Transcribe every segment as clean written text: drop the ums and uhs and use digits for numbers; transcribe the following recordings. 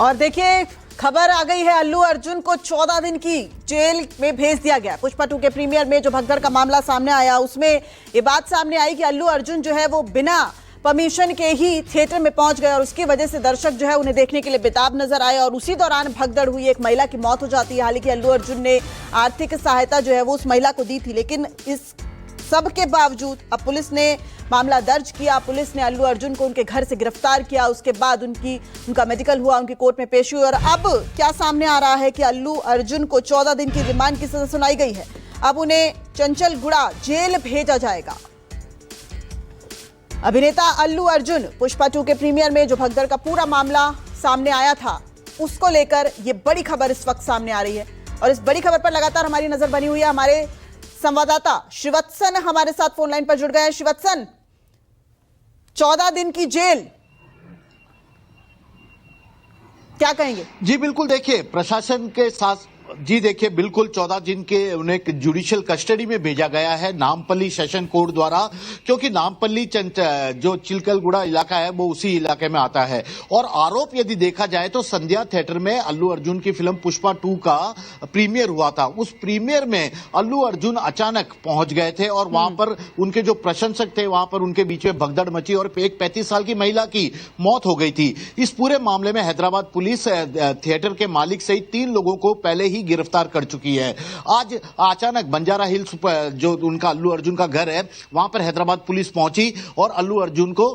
और देखिए खबर आ गई है, अल्लू अर्जुन को 14 दिन की जेल में भेज दिया गया। पुष्पा 2 के प्रीमियर में जो भगदड़ का मामला सामने आया उसमें ये बात सामने आई कि अल्लू अर्जुन जो है वो बिना परमिशन के ही थिएटर में पहुंच गए और उसकी वजह से दर्शक जो है उन्हें देखने के लिए बेताब नजर आए और उसी दौरान भगदड़ हुई, एक महिला की मौत हो जाती है। हालांकि अल्लू अर्जुन ने आर्थिक सहायता जो है वो उस महिला को दी थी, लेकिन इस सब के बावजूद अब पुलिस ने मामला दर्ज किया। पुलिस ने अल्लू अर्जुन को उनके घर से गिरफ्तार किया, उसके बाद उनका मेडिकल हुआ, उनकी कोर्ट में पेश हुई और अब क्या सामने आ रहा है कि अल्लू अर्जुन को 14 दिन की रिमांड की सजा सुनाई गई है। अब उन्हें चंचलगुड़ा जेल भेजा जाएगा। अभिनेता अल्लू अर्जुन पुष्पा 2 के प्रीमियर में जो भगदड़ का पूरा मामला सामने आया था उसको लेकर ये बड़ी खबर इस वक्त सामने आ रही है और इस बड़ी खबर पर लगातार हमारी नजर बनी हुई है। हमारे संवाददाता श्रीवत्सन हमारे साथ फोन लाइन पर जुड़ गए हैं। श्रीवत्सन, 14 दिन की जेल, क्या कहेंगे? जी बिल्कुल, देखिए प्रशासन के साथ देखिए बिल्कुल 14 दिन के उन्हें जुडिशियल कस्टडी में भेजा गया है नामपल्ली सेशन कोर्ट द्वारा, क्योंकि नामपल्ली जो चिलकलगुड़ा इलाका है वो उसी इलाके में आता है। और आरोप यदि देखा जाए तो संध्या थिएटर में अल्लू अर्जुन की फिल्म पुष्पा 2 का प्रीमियर हुआ था। उस प्रीमियर में अल्लू अर्जुन अचानक पहुंच गए थे और वहां पर उनके जो प्रशंसक थे वहां पर उनके बीच में भगदड़ मची और एक 35 साल की महिला की मौत हो गई थी। इस पूरे मामले में हैदराबाद पुलिस थिएटर के मालिक सहित 3 लोगों को पहले ही गिरफ्तार कर चुकी है। आज अचानक बंजारा हिल्स जो उनका अल्लू अर्जुन का घर है वहां पर हैदराबाद पुलिस पहुंची और अल्लू अर्जुन को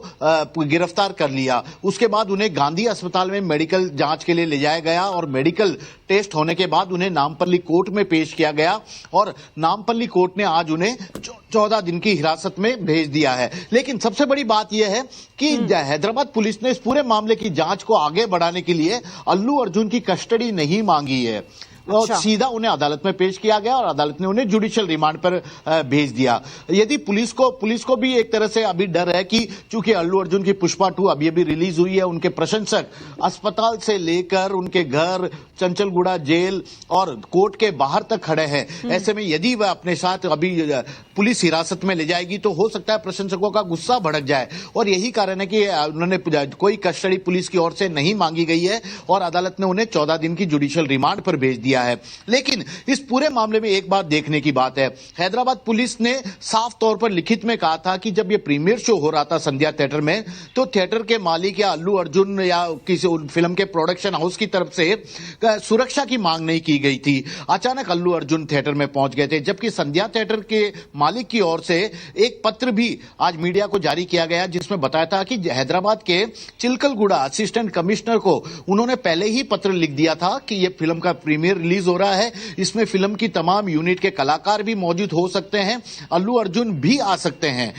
गिरफ्तार कर लिया। उसके बाद उन्हें गांधी अस्पताल में मेडिकल जांच के लिए ले जाया गया और मेडिकल टेस्ट होने के बाद उन्हें नामपल्ली कोर्ट में पेश किया गया और नामपल्ली कोर्ट ने आज उन्हें 14 दिन की हिरासत में भेज दिया है। लेकिन सबसे बड़ी बात यह है कि हैदराबाद पुलिस ने इस पूरे मामले की जांच को आगे बढ़ाने के लिए अल्लू अर्जुन की कस्टडी नहीं मांगी है और सीधा उन्हें अदालत में पेश किया गया और अदालत ने उन्हें जुडिशियल रिमांड पर भेज दिया। यदि पुलिस को भी एक तरह से अभी डर है कि चूंकि अल्लू अर्जुन की पुष्पा 2 अभी रिलीज हुई है, उनके प्रशंसक अस्पताल से लेकर उनके घर, चंचलगुड़ा जेल और कोर्ट के बाहर तक खड़े हैं। ऐसे में यदि वह अपने साथ अभी पुलिस हिरासत में ले जाएगी तो हो सकता है प्रशंसकों का गुस्सा भड़क जाए और यही कारण है कि उन्होंने कोई कस्टडी पुलिस की ओर से नहीं मांगी गई है और अदालत ने उन्हें 14 दिन की जुडिशियल रिमांड पर भेज दिया है। लेकिन इस पूरे मामले में एक बात देखने की बात है, हैदराबाद पुलिस ने साफ तौर पर लिखित में कहा था कि जब यह प्रीमियर शो हो रहा था संध्या थिएटर में तो थिएटर के मालिक या अल्लू अर्जुन या किसी फिल्म के प्रोडक्शन हाउस की तरफ से सुरक्षा की मांग नहीं की गई थी। अचानक अल्लू अर्जुन थिएटर में पहुंच गए थे, जबकि संध्या थिएटर के मालिक की ओर से एक पत्र भी आज मीडिया को जारी किया गया जिसमें बताया था कि हैदराबाद के चिलकलगुड़ा असिस्टेंट कमिश्नर को उन्होंने पहले ही पत्र लिख दिया था कि यह फिल्म का प्रीमियर रिलीज हो रहा है, इसमें फिल्म की तमाम यूनिट के कलाकार भी मौजूद हो सकते हैं, अल्लू अर्जुन भी आ सकते हैं,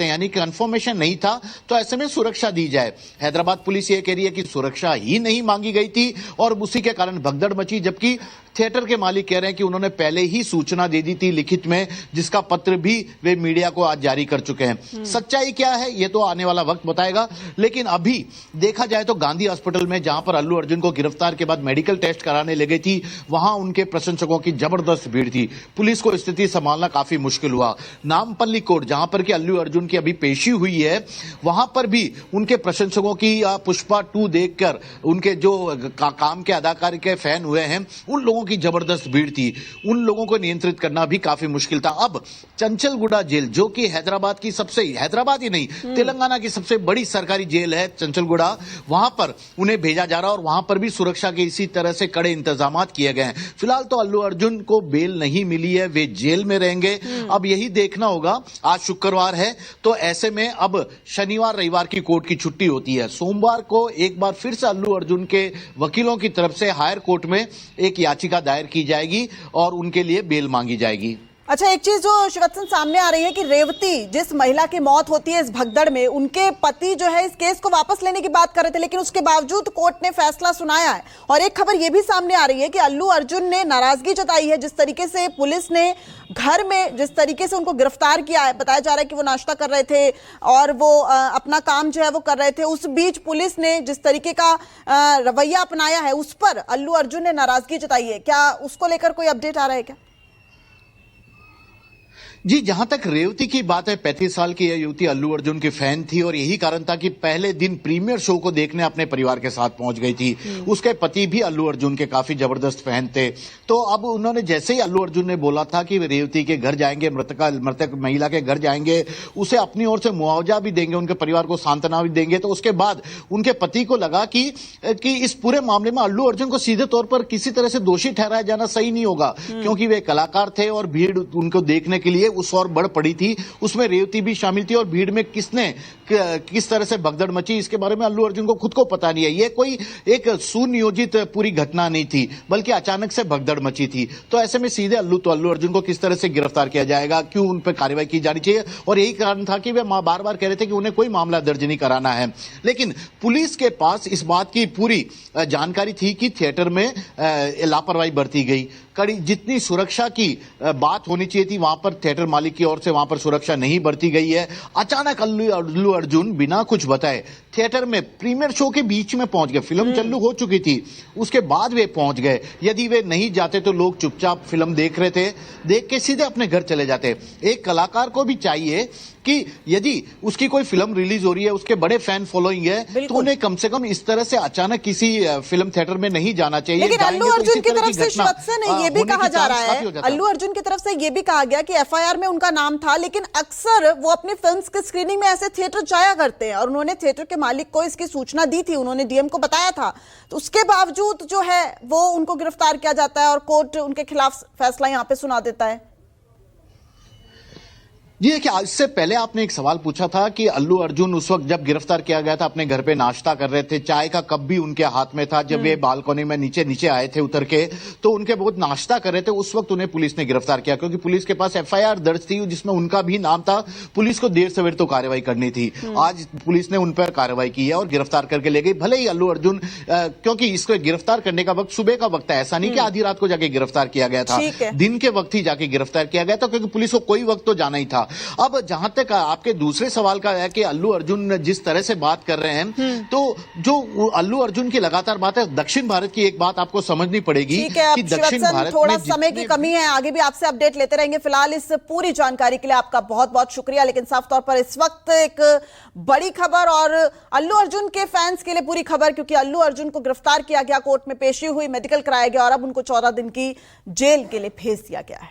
यानी कंफर्मेशन नहीं था तो ऐसे में सुरक्षा दी जाए। हैदराबाद पुलिस ये कह रही है कि सुरक्षा ही नहीं मांगी गई थी और उसी के कारण भगदड़ मची, जबकि थिएटर के मालिक कह रहे हैं कि उन्होंने पहले ही सूचना दे दी थी लिखित में, जिसका पत्र भी वे मीडिया को आज जारी कर चुके हैं। सच्चाई क्या है ये तो आने वाला वक्त बताएगा, लेकिन अभी देखा जाए तो गांधी हॉस्पिटल में जहां पर अल्लू अर्जुन को गिरफ्तार के बाद मेडिकल टेस्ट कराने ले गई थी वहां उनके प्रशंसकों की जबरदस्त भीड़ थी। पुलिस को स्थिति संभालना काफी मुश्किल हुआ। नामपल्ली कोर्ट जहां पर कि अल्लू अर्जुन की अभी पेशी हुई है वहां पर भी उनके प्रशंसकों की पुष्पा 2 देखकर उनके जो काम के अदाकार के फैन हुए हैं उन लोगों की जबरदस्त भीड़ थी, उन लोगों को नियंत्रित करना भी काफी मुश्किल था। अब चंचलगुड़ा जेल जो कि हैदराबाद ही नहीं तेलंगाना की सबसे बड़ी सरकारी जेल है चंचलगुड़ा, वहां पर उन्हें भेजा जा रहा है और वहां पर भी सुरक्षा के इसी तरह से कड़े इंतजाम किए गए हैं। फिलहाल तो अल्लू अर्जुन को बेल नहीं मिली है, वे जेल में रहेंगे। अब यही देखना होगा, आज शुक्रवार है तो ऐसे में अब शनिवार रविवार की कोर्ट की छुट्टी होती है, सोमवार को एक बार फिर से अल्लू अर्जुन के वकीलों की तरफ से हायर कोर्ट में एक याचिका दायर की जाएगी और उनके लिए बेल मांगी जाएगी। अच्छा, एक चीज जो श्रीवत्सन सामने आ रही है कि रेवती जिस महिला की मौत होती है इस भगदड़ में, उनके पति जो है इस केस को वापस लेने की बात कर रहे थे, लेकिन उसके बावजूद कोर्ट ने फैसला सुनाया है। और एक खबर यह भी सामने आ रही है कि अल्लू अर्जुन ने नाराजगी जताई है जिस तरीके से पुलिस ने घर में जिस तरीके से उनको गिरफ्तार किया है। बताया जा रहा है कि वो नाश्ता कर रहे थे और वो अपना काम जो है वो कर रहे थे, उस बीच पुलिस ने जिस तरीके का रवैया अपनाया है उस पर अल्लू अर्जुन ने नाराजगी जताई है। क्या उसको लेकर कोई अपडेट आ रहा है क्या? जी, जहां तक रेवती की बात है, 35 साल की यह युवती अल्लू अर्जुन की फैन थी और यही कारण था कि पहले दिन प्रीमियर शो को देखने अपने परिवार के साथ पहुंच गई थी। उसके पति भी अल्लू अर्जुन के काफी जबरदस्त फैन थे। तो अब उन्होंने जैसे ही अल्लू अर्जुन ने बोला था कि वे रेवती के घर जाएंगे, मृतक महिला के घर जाएंगे, उसे अपनी ओर से मुआवजा भी देंगे, उनके परिवार को सांत्वना भी देंगे, तो उसके बाद उनके पति को लगा कि इस पूरे मामले में अल्लू अर्जुन को सीधे तौर पर किसी तरह से दोषी ठहराया जाना सही नहीं होगा, क्योंकि वे कलाकार थे और भीड़ उनको देखने के लिए उस और बढ़ पड़ी थी। उसमें रेवती भी शामिल थी और भीड़ में किस तरह से भगदड़ मची, इसके बारे में अल्लू अर्जुन को खुद को पता नहीं है। ये कोई एक सुनियोजित पूरी घटना नहीं थी, बल्कि अचानक से भगदड़ मची थी। तो ऐसे में सीधे अल्लू अर्जुन को किस तरह से गिरफ्तार किया जाएगा, क्यों उन पर कार्रवाई की जानी चाहिए, और यही कारण था कि वे बार बार कह रहे थे कि उन्हें कोई मामला दर्ज नहीं कराना है। लेकिन पुलिस के पास इस बात की पूरी जानकारी थी कि थिएटर में लापरवाही बरती गई। जितनी सुरक्षा की बात होनी चाहिए थी, वहां पर थिएटर मालिक की ओर से वहां पर सुरक्षा नहीं बरती गई है। अचानक अल्लू अर्जुन बिना कुछ बताए थिएटर में प्रीमियर शो के बीच में पहुंच गए। फिल्म चालू हो चुकी थी, उसके बाद वे पहुंच गए। यदि वे नहीं जाते तो लोग चुपचाप फिल्म देख रहे थे, देख के सीधे अपने घर चले जाते। एक कलाकार को भी चाहिए कि यदि उसकी कोई फिल्म रिलीज हो रही है, उसके बड़े फैन फॉलोइंग है, तो उन्हें कम से कम इस तरह से अचानक किसी फिल्म थिएटर में नहीं जाना चाहिए। लेकिन अल्लू अर्जुन की तरफ से श्वत्सन ये भी कहा जा रहा है, अल्लू अर्जुन की तरफ से ये भी कहा गया कि एफआईआर में उनका नाम था, लेकिन अक्सर वो अपनी फिल्म्स की स्क्रीनिंग में ऐसे थिएटर जाया करते हैं और उन्होंने थिएटर के मालिक को इसकी सूचना दी थी, उन्होंने डीएम को बताया था। तो उसके बावजूद जो है वो उनको गिरफ्तार किया जाता है और कोर्ट उनके खिलाफ फैसला यहां पे सुना देता है। जी देखिए, इससे पहले आपने एक सवाल पूछा था कि अल्लू अर्जुन उस वक्त जब गिरफ्तार किया गया था अपने घर पे नाश्ता कर रहे थे, चाय का कप भी उनके हाथ में था। जब वे बालकनी में नीचे आए थे उतर के, तो उनके बहुत नाश्ता कर रहे थे, उस वक्त उन्हें पुलिस ने गिरफ्तार किया, क्योंकि पुलिस के पास एफआईआर दर्ज थी जिसमें उनका भी नाम था। पुलिस को देर सवेर तो कार्रवाई करनी थी। आज पुलिस ने उन पर कार्रवाई की है और गिरफ्तार करके ले गई। भले ही अल्लू अर्जुन, क्योंकि इसको गिरफ्तार करने का वक्त सुबह का वक्त है, ऐसा नहीं कि आधी रात को जाके गिरफ्तार किया गया था, दिन के वक्त ही जाके गिरफ्तार किया गया था, क्योंकि पुलिस को कोई वक्त तो जाना ही था। अब जहां तक आपके दूसरे सवाल का है कि अल्लू अर्जुन जिस तरह से बात कर रहे हैं, तो जो अल्लू अर्जुन की लगातार बात है, दक्षिण भारत की एक बात आपको समझनी पड़ेगी कि दक्षिण भारत थोड़ा समय की कमी है, आगे भी आपसे अपडेट लेते रहेंगे। फिलहाल इस पूरी जानकारी के लिए आपका बहुत बहुत शुक्रिया। लेकिन साफ तौर पर इस वक्त एक बड़ी खबर और अल्लू अर्जुन के फैंस के लिए पूरी खबर, क्योंकि अल्लू अर्जुन को गिरफ्तार किया गया, कोर्ट में पेशी हुई, मेडिकल कराया गया और अब उनको 14 दिन की जेल के लिए भेज दिया गया है।